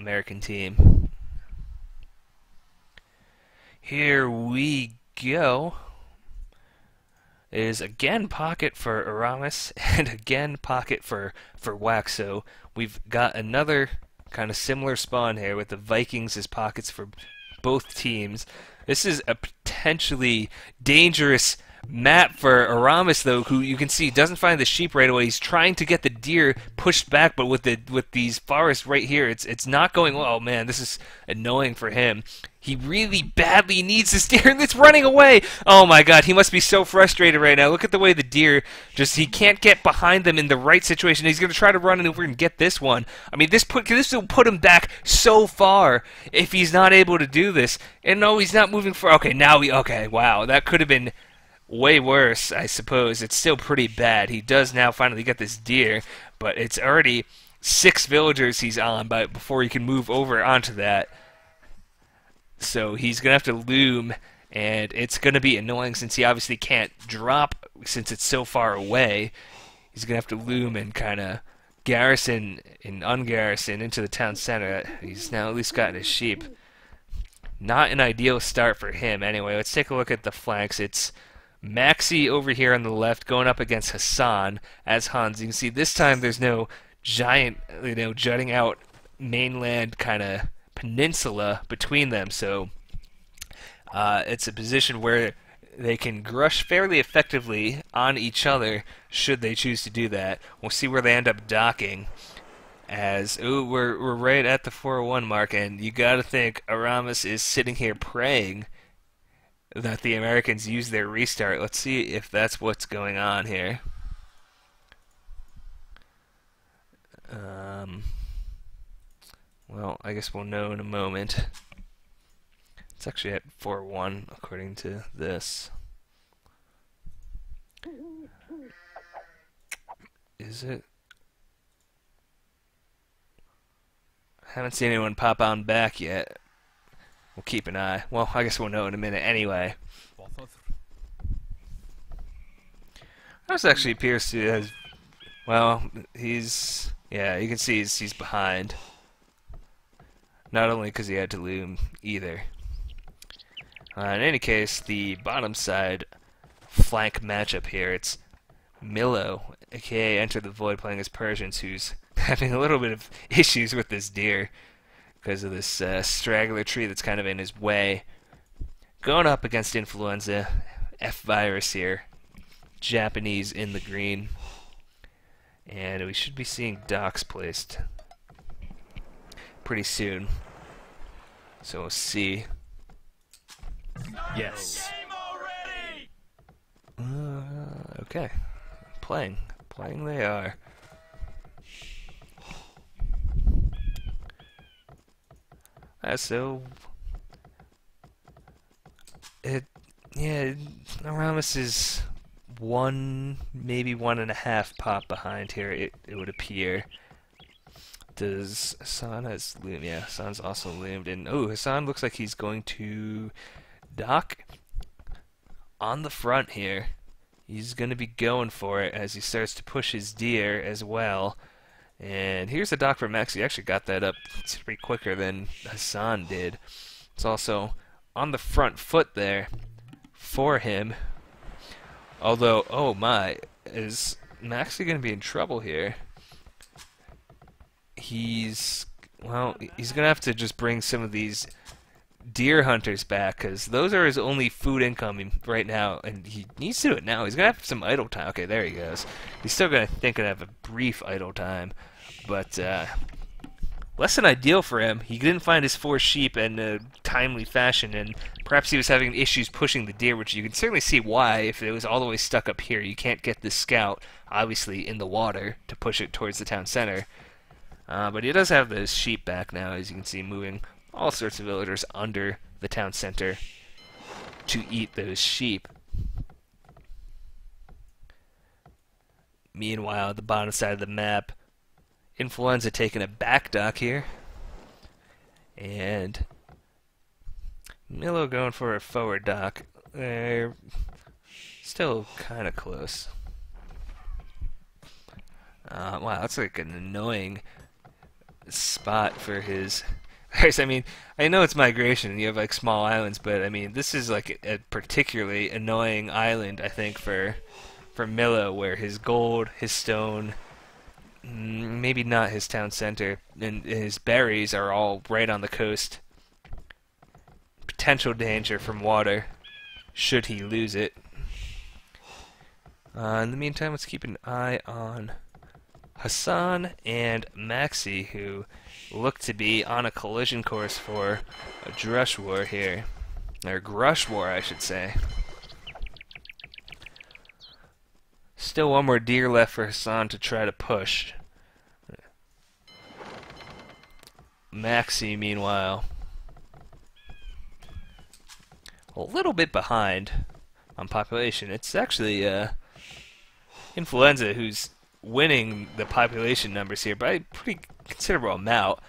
American team. Here we go. It is again pocket for Aramis and again pocket for Waxo. We've got another kind of similar spawn here with the Vikings as pockets for both teams. This is a potentially dangerous map for Aramis, though, who you can see doesn't find the sheep right away. He's trying to get the deer pushed back, but with these forests right here, it's not going well. Oh man, this is annoying for him. He really badly needs this deer, and it's running away. Oh my god, he must be so frustrated right now. Look at the way the deer he can't get behind them in the right situation. He's going to try to run over and get this one. I mean, this will put him back so far if he's not able to do this. And no, he's not moving far. Okay, okay, wow, that could have been way worse, I suppose. It's still pretty bad. He does now finally get this deer, but it's already 6 villagers he's on before he can move over onto that. So he's going to have to loom, and it's going to be annoying since he obviously can't drop since it's so far away. He's going to have to loom and kind of garrison and ungarrison into the town center. He's now at least gotten his sheep. Not an ideal start for him. Anyway, let's take a look at the flanks. It's Maxi over here on the left going up against Hassan as Hans. You can see this time there's no giant, jutting out mainland kind of peninsula between them, so it's a position where they can grush fairly effectively on each other should they choose to do that. We'll see where they end up docking. As we're right at the 401 mark, and you got to think Aramis is sitting here praying that the Americans use their restart. Let's see if that's what's going on here. Well, I guess we'll know in a moment. It's actually at 4-1 according to this. Is it? Haven't seen anyone pop on back yet. We'll keep an eye. Well, I guess we'll know in a minute anyway. This actually appears to have... Well, he's... Yeah, you can see he's behind. Not only because he had to loom either. In any case, the bottom side flank matchup here, it's Milo, aka Enter the Void, playing as Persians, who's having a little bit of issues with this deer because of this straggler tree that's kind of in his way. Going up against Influenza, F-Virus here, Japanese in the green, and we should be seeing docks placed pretty soon. So we'll see. Yes. Okay. Playing they are. So Aramis is maybe 1.5 pop behind here, it would appear. Does Hassan has loomed? Yeah, Hassan's also loomed. And Hassan looks like he's going to dock on the front here. He's going to be going for it as he starts to push his deer as well. And here's the dock for Max. He actually got that up pretty quicker than Hassan did. It's also on the front foot there for him. Although, oh my, is Maxi going to be in trouble here? He's going to have to just bring some of these deer hunters back, because those are his only food income right now, and he needs to do it now. He's going to have some idle time. Okay, there he goes. He's still going to have a brief idle time, but less than ideal for him. He didn't find his 4 sheep in a timely fashion, and perhaps he was having issues pushing the deer, which you can certainly see why. If it was all the way stuck up here, you can't get this scout, obviously, in the water to push it towards the town center. But he does have the sheep back now, as you can see, moving all sorts of villagers under the town center to eat those sheep. Meanwhile, at the bottom side of the map, Influenza taking a back dock here, and Milo going for a forward dock. They're still kind of close. Wow, that's like an annoying spot for his. I mean, I know it's migration and you have like small islands, but I mean, this is like a particularly annoying island, I think, for Milo, where his gold, his stone, maybe not his town center, and his berries are all right on the coast. Potential danger from water, should he lose it. In the meantime, let's keep an eye on Hassan and Maxi, who look to be on a collision course for a drush war here. Or grush war, I should say. Still one more deer left for Hassan to try to push. Maxi, meanwhile, a little bit behind on population. It's actually Influenza who's winning the population numbers here by a pretty considerable amount.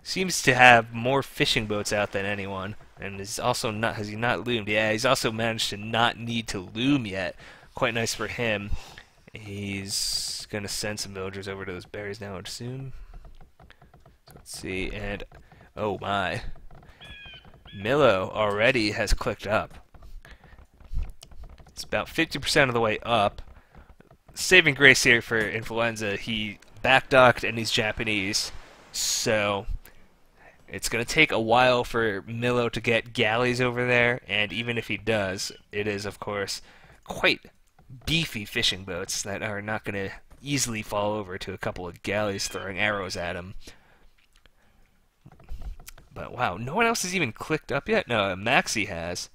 Seems to have more fishing boats out than anyone, and is also not, has he not loomed? Yeah, he's also managed to not need to loom yet. Quite nice for him. He's gonna send some villagers over to those berries now soon. Let's see, and oh my, Milo already has clicked up. It's about 50% of the way up. Saving grace here for Influenza, he backdocked and he's Japanese, so it's going to take a while for Milo to get galleys over there, and even if he does, it is, of course, quite beefy fishing boats that are not going to easily fall over to a couple of galleys throwing arrows at him. But wow, no one else has even clicked up yet? No, Maxi has.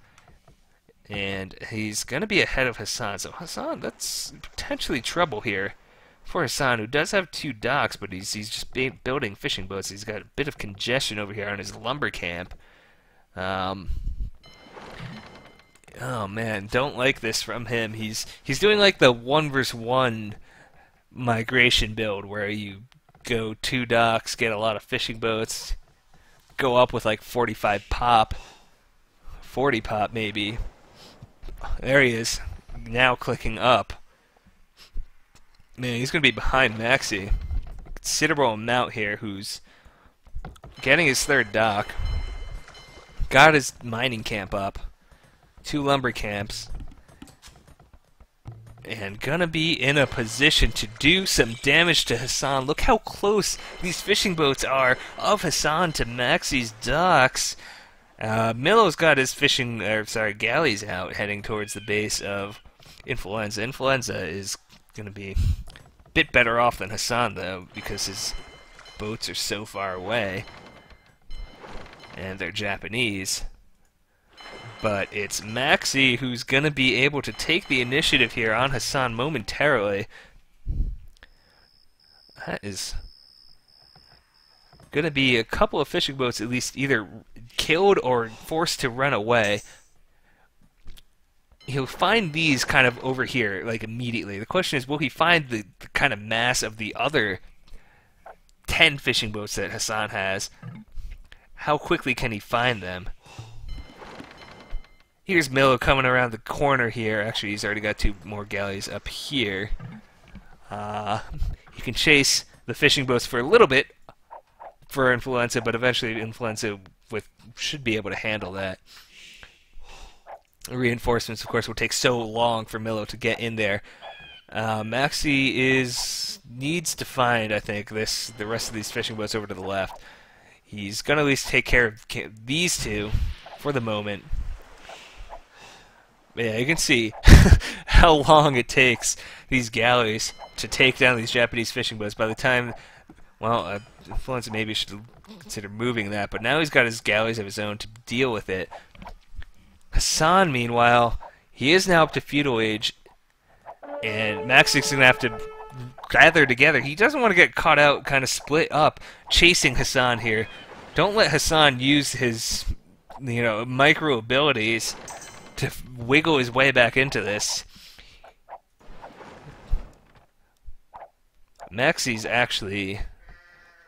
And he's going to be ahead of Hassan. So Hassan, that's potentially trouble here for Hassan, who does have 2 docks, but he's just building fishing boats. He's got a bit of congestion over here on his lumber camp. Oh man, don't like this from him. He's doing like the 1 versus 1 migration build, where you go 2 docks, get a lot of fishing boats, go up with like 45 pop, 40 pop maybe. There he is, now clicking up. Man, he's going to be behind Maxi. Considerable amount here, who's getting his 3rd dock. Got his mining camp up. 2 lumber camps. And gonna be in a position to do some damage to Hassan. Look how close these fishing boats are of Hassan to Maxi's docks. Milo's got his galleys out, heading towards the base of Influenza. Influenza is gonna be a bit better off than Hassan, though, because his boats are so far away, and they're Japanese. But it's Maxi who's gonna be able to take the initiative here on Hassan momentarily. That is gonna be a couple of fishing boats at least either killed or forced to run away. He'll find these kind of over here, like, immediately. The question is, will he find the kind of mass of the other 10 fishing boats that Hassan has? How quickly can he find them? Here's Milo coming around the corner here. Actually, he's already got 2 more galleys up here. He can chase the fishing boats for a little bit for Influenza, but eventually Influenza should be able to handle that. Reinforcements, of course, will take so long for Milo to get in there. Maxi needs to find, I think, the rest of these fishing boats over to the left. He's gonna at least take care of these 2 for the moment. Yeah, you can see how long it takes these galleys to take down these Japanese fishing boats. By the time, well, Influenza maybe should consider moving that, but now he's got his galleys of his own to deal with it. Hassan, meanwhile, he is now up to feudal age, and Maxi's going to have to gather together. He doesn't want to get caught out, kind of split up, chasing Hassan here. Don't let Hassan use his, micro abilities to wiggle his way back into this. Maxi's actually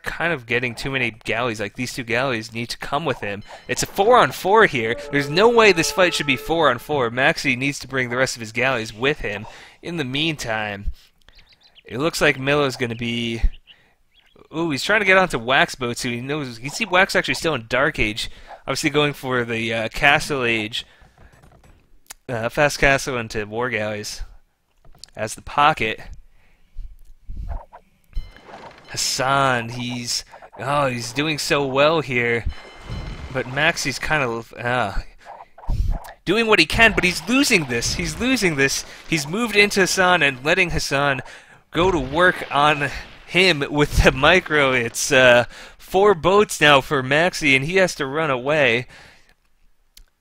kind of getting too many galleys. Like, these 2 galleys need to come with him. It's a 4-on-4 here. There's no way this fight should be 4-on-4. Maxi needs to bring the rest of his galleys with him. In the meantime, it looks like Milo's going to be Ooh, he's trying to get onto Wax boat, so he knows. You can see Wax actually still in Dark Age. Obviously going for the Castle Age. Fast Castle into War Galleys as the pocket. Hassan, he's doing so well here, but Maxi's kind of doing what he can, but he's losing this. He's losing this. He's moved into Hassan and letting Hassan go to work on him with the micro. It's 4 boats now for Maxi, and he has to run away.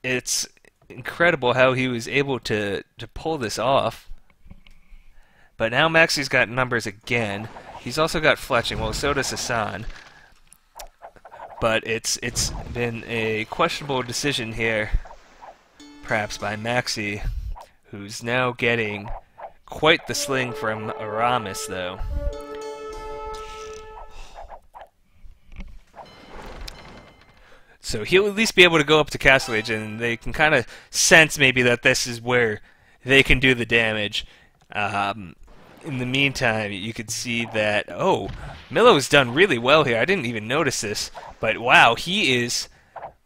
It's incredible how he was able to pull this off. But now Maxi's got numbers again. He's also got fletching. Well, so does Hassan. But it's been a questionable decision here, perhaps by Maxi, who's now getting quite the sling from Aramis, though. So he'll at least be able to go up to Castle Age, and they can kind of sense maybe that this is where they can do the damage. In the meantime, you could see that, oh, Milo's done really well here. I didn't even notice this, but wow, he is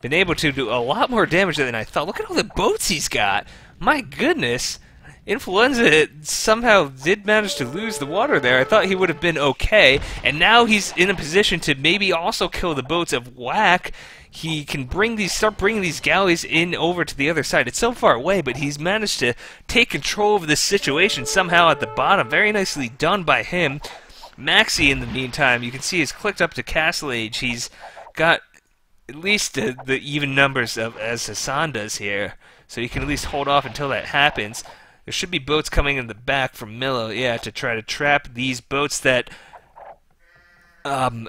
been able to do a lot more damage than I thought. Look at all the boats he's got. My goodness. Influenza somehow did manage to lose the water there. I thought he would have been okay, and now he's in a position to maybe also kill the boats of Whack. He can start bringing these galleys in over to the other side. It's so far away, but he's managed to take control of this situation somehow at the bottom. Very nicely done by him. Maxi, in the meantime, you can see he's clicked up to Castle Age. He's got at least the even numbers as Hassan does here, so he can at least hold off until that happens. There should be boats coming in the back from Milo, yeah, to try to trap these boats that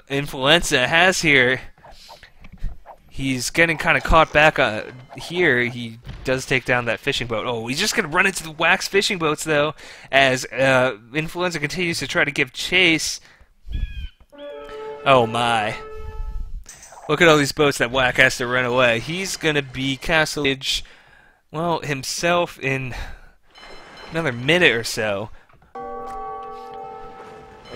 Influenza has here. He's getting kind of caught back here. He does take down that fishing boat. Oh, he's just going to run into the Wax fishing boats, though, as Influenza continues to try to give chase. Oh, my. Look at all these boats that Whack has to run away. He's going to be Castle Age, well, himself in another minute or so.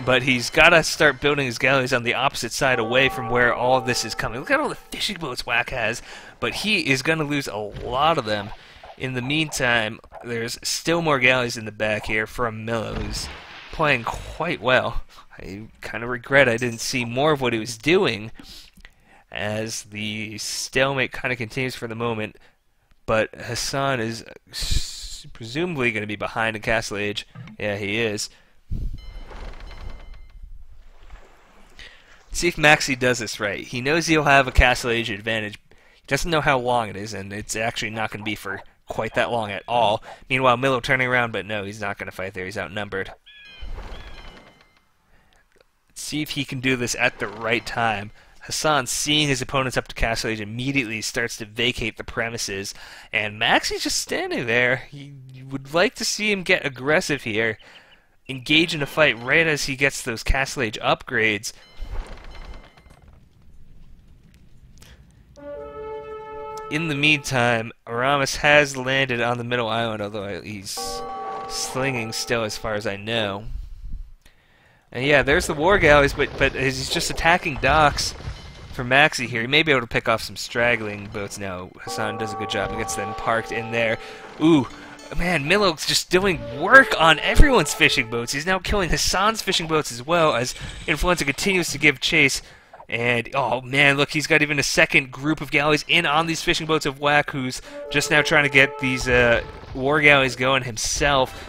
But he's got to start building his galleys on the opposite side away from where all of this is coming. Look at all the fishing boats Whack has, but he is going to lose a lot of them. In the meantime, there's still more galleys in the back here from Milo, who's playing quite well. I kind of regret I didn't see more of what he was doing, as the stalemate kind of continues for the moment. But Hassan is presumably going to be behind in Castle Age. Yeah, he is. See if Maxi does this right. He knows he'll have a Castle Age advantage. He doesn't know how long it is, and it's actually not going to be for quite that long at all. Meanwhile, Milo turning around, but no, he's not going to fight there. He's outnumbered. Let's see if he can do this at the right time. Hassan, seeing his opponents up to Castle Age, immediately starts to vacate the premises, and Maxi's just standing there. You would like to see him get aggressive here, engage in a fight right as he gets those Castle Age upgrades. In the meantime, Aramis has landed on the middle island, although he's slinging still as far as I know. And yeah, there's the war galleys, but he's just attacking docks for Maxi here. He may be able to pick off some straggling boats now. Hassan does a good job and gets them parked in there. Ooh, man, Milo's just doing work on everyone's fishing boats. He's now killing Hassan's fishing boats as well as Influenza continues to give chase. And, oh man, look, he's got even a second group of galleys in on these fishing boats of Whack, who's just now trying to get these war galleys going himself.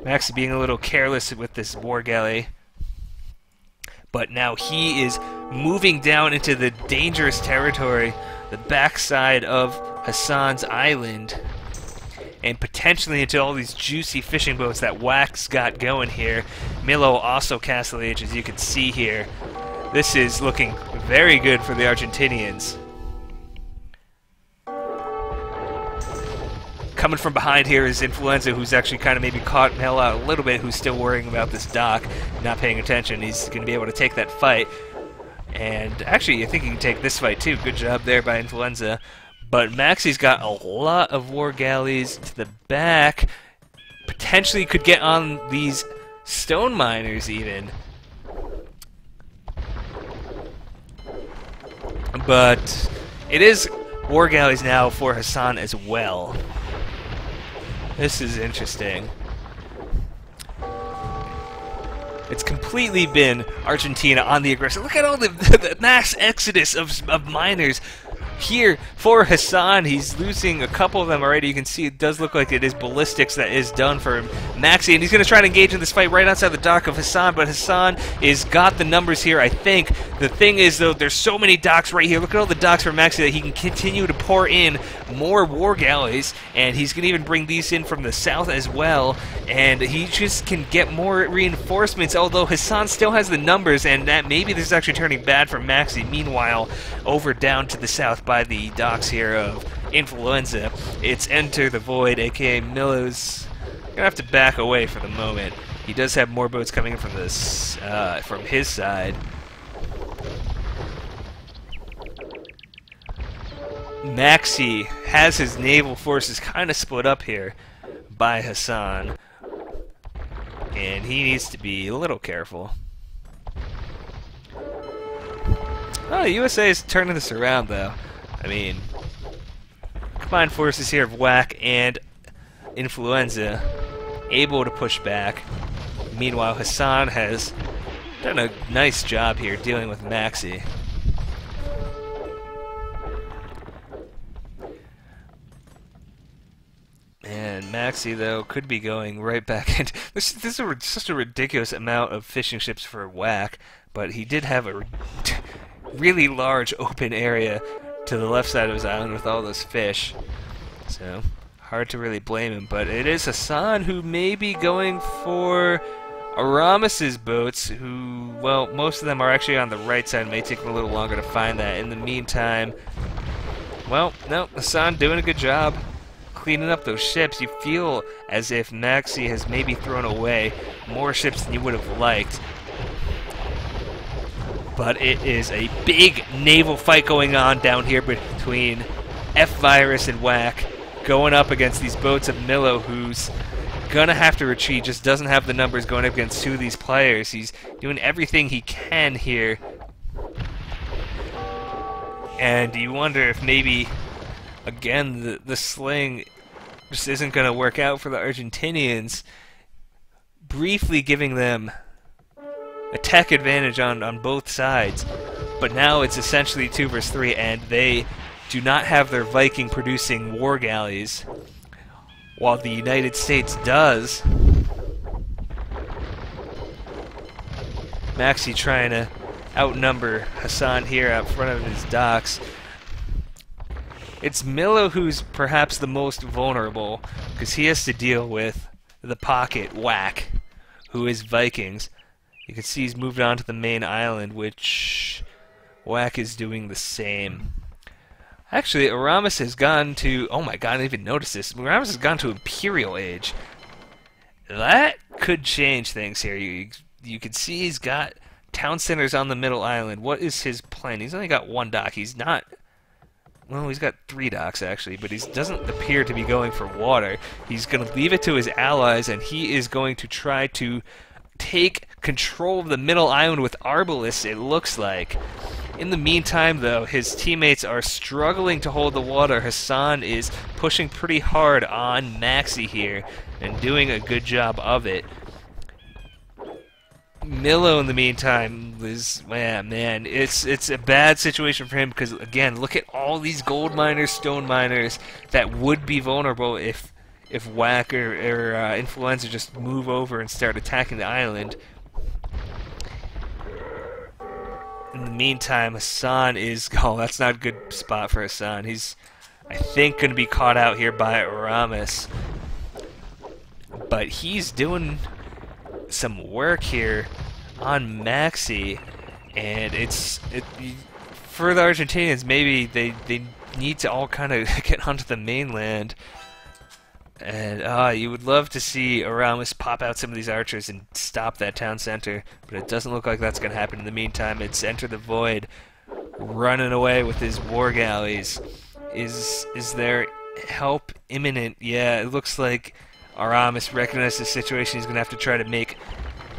Maxi being a little careless with this war galley. But now he is moving down into the dangerous territory, the backside of Hassan's island, and potentially into all these juicy fishing boats that Whack's got going here. Milo also Castle Age, as you can see here. This is looking very good for the Argentinians. Coming from behind here is Influenza, who's actually kind of maybe caught Mel out a little bit, who's still worrying about this dock, not paying attention. He's going to be able to take that fight. And actually, I think he can take this fight too. Good job there by Influenza. But Maxi's got a lot of war galleys to the back. Potentially could get on these stone miners even. But it is war galleys now for Hassan as well. This is interesting. It's completely been Argentina on the aggressive. Look at all the mass exodus of miners here for Hassan. He's losing a couple of them already. You can see it does look like it is ballistics that is done for Maxi, and he's going to try to engage in this fight right outside the dock of Hassan, but Hassan is got the numbers here, I think. The thing is, though, there's so many docks right here. Look at all the docks for Maxi that he can continue to pour in more war galleys, and he's going to even bring these in from the south as well, and he just can get more reinforcements, although Hassan still has the numbers, and that maybe this is actually turning bad for Maxi. Meanwhile, over down to the south by the docks here of Influenza, it's Enter the Void, aka Milo's gonna have to back away for the moment. He does have more boats coming in from this from his side. Maxi has his naval forces kind of split up here by Hassan, and he needs to be a little careful. Oh, the USA is turning this around, though. I mean, combined forces here of WAC and Influenza able to push back. Meanwhile, Hassan has done a nice job here dealing with Maxi. And Maxi, though, could be going right back into... This is such a ridiculous amount of fishing ships for WAC, but he did have a really large open area to the left side of his island with all those fish. So, hard to really blame him, but it is Hassan who may be going for Aramis's boats, who, well, most of them are actually on the right side. It may take him a little longer to find that. In the meantime, well, no, Hassan doing a good job cleaning up those ships. You feel as if Maxi has maybe thrown away more ships than you would have liked. But it is a big naval fight going on down here between F-Virus and WAC, going up against these boats of Milo, who's gonna have to retreat, just doesn't have the numbers going up against two of these players. He's doing everything he can here. And you wonder if maybe, again, the sling just isn't gonna work out for the Argentinians, briefly giving them attack advantage on both sides, but now it's essentially 2 versus 3, and they do not have their Viking producing war galleys, while the United States does. Maxi trying to outnumber Hassan here out front of his docks. It's Milo who's perhaps the most vulnerable, because he has to deal with the pocket WAC, who is Vikings. You can see he's moved on to the main island, which WAC is doing the same. Actually, Aramis has gone to... Oh my god, I didn't even notice this. Aramis has gone to Imperial Age. That could change things here. You can see he's got town centers on the middle island. What is his plan? He's only got 1 dock. He's not... Well, he's got 3 docks, actually, but he doesn't appear to be going for water. He's going to leave it to his allies, and he is going to try to take control of the middle island with Arbalest, it looks like. In the meantime, though, his teammates are struggling to hold the water. Hassan is pushing pretty hard on Maxi here and doing a good job of it. Milo, in the meantime, is, man, it's a bad situation for him because, again, look at all these gold miners, stone miners that would be vulnerable if WAC or Influenza just move over and start attacking the island. In the meantime, Hassan is... Oh, that's not a good spot for Hassan. He's, I think, going to be caught out here by Aramis. But he's doing some work here on Maxi. And for the Argentinians, maybe they need to all kind of get onto the mainland. And you would love to see Aramis pop out some of these archers and stop that town center, but it doesn't look like that's going to happen. In the meantime, it's Enter the Void running away with his war galleys. Is there help imminent? Yeah, it looks like Aramis recognizes the situation. He's going to have to try to make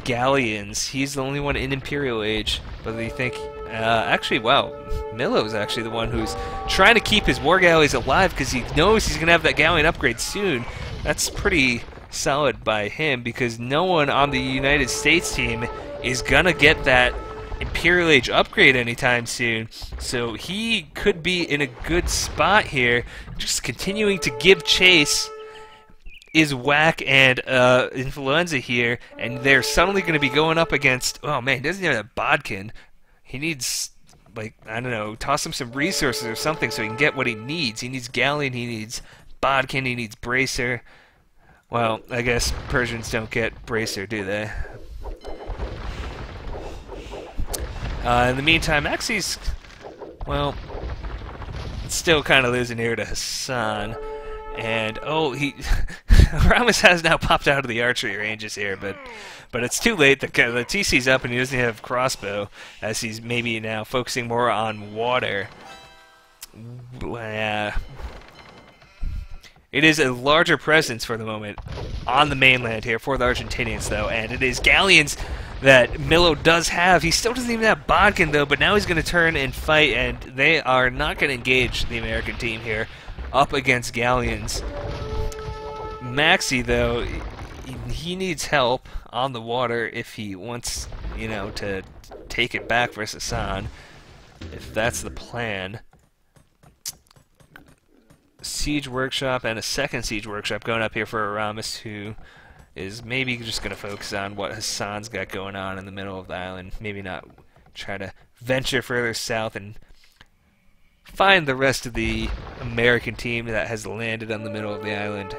galleons. He's the only one in Imperial Age, but they think Actually, wow, Milo's actually the one who's trying to keep his war galleys alive because he knows he's going to have that galleon upgrade soon. That's pretty solid by him because no one on the United States team is going to get that Imperial Age upgrade anytime soon. So he could be in a good spot here, just continuing to give chase. Is Whack and Influenza here, and they're suddenly going to be going up against... Oh man, he doesn't even have Bodkin. He needs, like, I don't know, toss him some resources or something so he can get what he needs. He needs Galleon, he needs Bodkin, he needs Bracer. Well, I guess Persians don't get Bracer, do they? In the meantime, Maxi's, well, still kind of losing here to Hassan. And, oh, Ramos has now popped out of the archery ranges here, but it's too late. The TC's up and he doesn't have crossbow, as he's maybe now focusing more on water. It is a larger presence for the moment on the mainland here for the Argentinians, though, and it is galleons that Milo does have. He still doesn't even have Bodkin, though, but now he's going to turn and fight, and they are not going to engage the American team here up against galleons. Maxi, though, he needs help on the water if he wants, you know, to take it back versus Hassan, if that's the plan. Siege Workshop and a second Siege Workshop going up here for Aramis, who is maybe just going to focus on what Hassan's got going on in the middle of the island. Maybe not try to venture further south and find the rest of the American team that has landed on the middle of the island.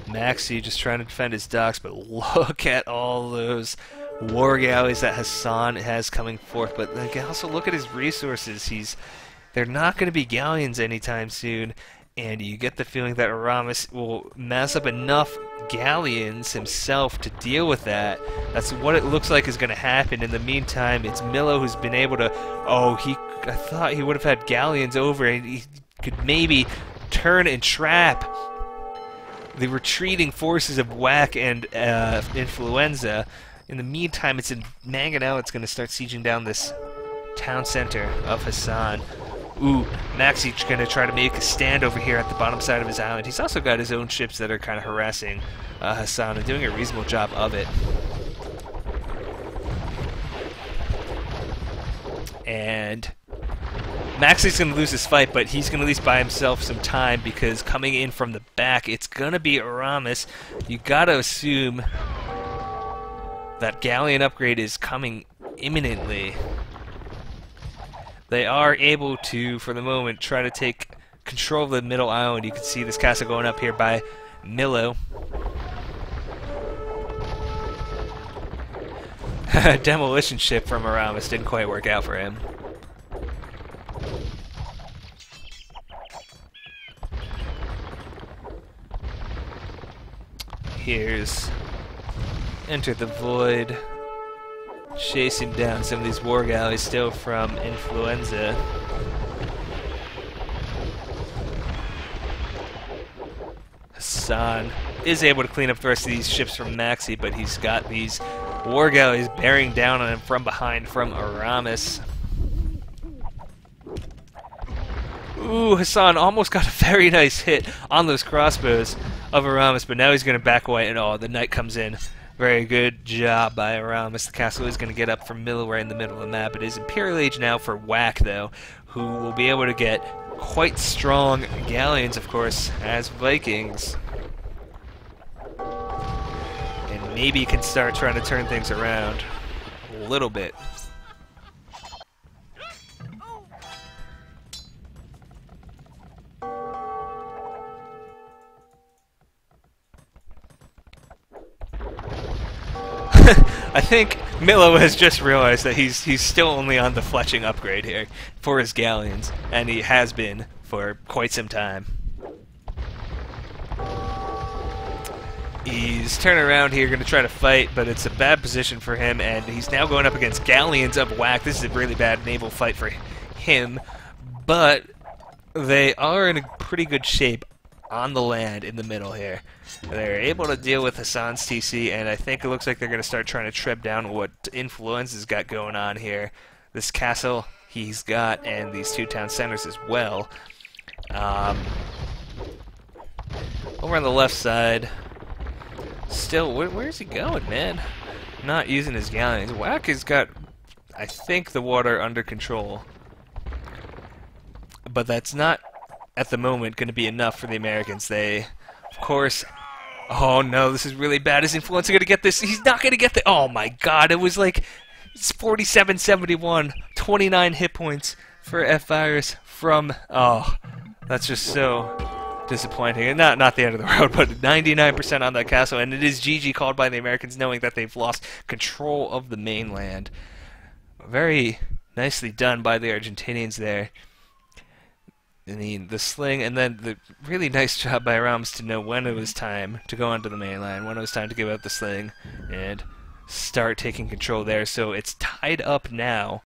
Maxi just trying to defend his docks, but look at all those war galleys that Hassan has coming forth. But also look at his resources. They're not going to be galleons anytime soon, and you get the feeling that Aramis will mass up enough galleons himself to deal with that. That's what it looks like is going to happen. In the meantime, it's Milo who's been able to... Oh, I thought he would have had galleons over, and he could maybe turn and trap the retreating forces of Whack and Influenza. In the meantime, it's in Maganao. It's going to start sieging down this town center of Hassan. Ooh, Maxi's going to try to make a stand over here at the bottom side of his island. He's also got his own ships that are kind of harassing Hassan and doing a reasonable job of it. And Maxi's going to lose this fight, but he's going to at least buy himself some time because coming in from the back, it's going to be Aramis. You got to assume that galleon upgrade is coming imminently. They are able to, for the moment, try to take control of the middle island. You can see this castle going up here by Milo. Demolition ship from Aramis didn't quite work out for him. Here's Enter the Void, chasing down some of these war galleys still from Influenza. Hassan is able to clean up the rest of these ships from Maxi, but he's got these war galleys bearing down on him from behind from Aramis. Ooh, Hassan almost got a very nice hit on those crossbows of Aramis, but now he's going to back away at all. The knight comes in. Very good job by Aramis. The castle is going to get up from Milo right in the middle of the map. It is Imperial Age now for Whack, though, who will be able to get quite strong galleons, of course, as Vikings. And maybe can start trying to turn things around a little bit. I think Milo has just realized that he's still only on the fletching upgrade here for his galleons, and he has been for quite some time. He's turning around here, going to try to fight, but it's a bad position for him, and he's now going up against galleons of Whack. This is a really bad naval fight for him, but they are in a pretty good shape on the land in the middle here. They're able to deal with Hassan's TC, and I think it looks like they're going to start trying to trip down what Influenza's got going on here. This castle he's got, and these two town centers as well. Over on the left side, still, where's he going, man? Not using his galleons. Whack has got, I think, the water under control. But that's not, at the moment, going to be enough for the Americans. They, of course... Oh no, this is really bad. Is Influenza going to get this? He's not going to get the... Oh my god, it was like... It's 47-71, 29 hit points for F-Virus from... Oh, that's just so disappointing. And not the end of the road, but 99% on that castle. And it is GG called by the Americans, knowing that they've lost control of the mainland. Very nicely done by the Argentinians there. I mean, the sling, and then the really nice job by Rams to know when it was time to go onto the mainland, when it was time to give out the sling, and start taking control there. So it's tied up now.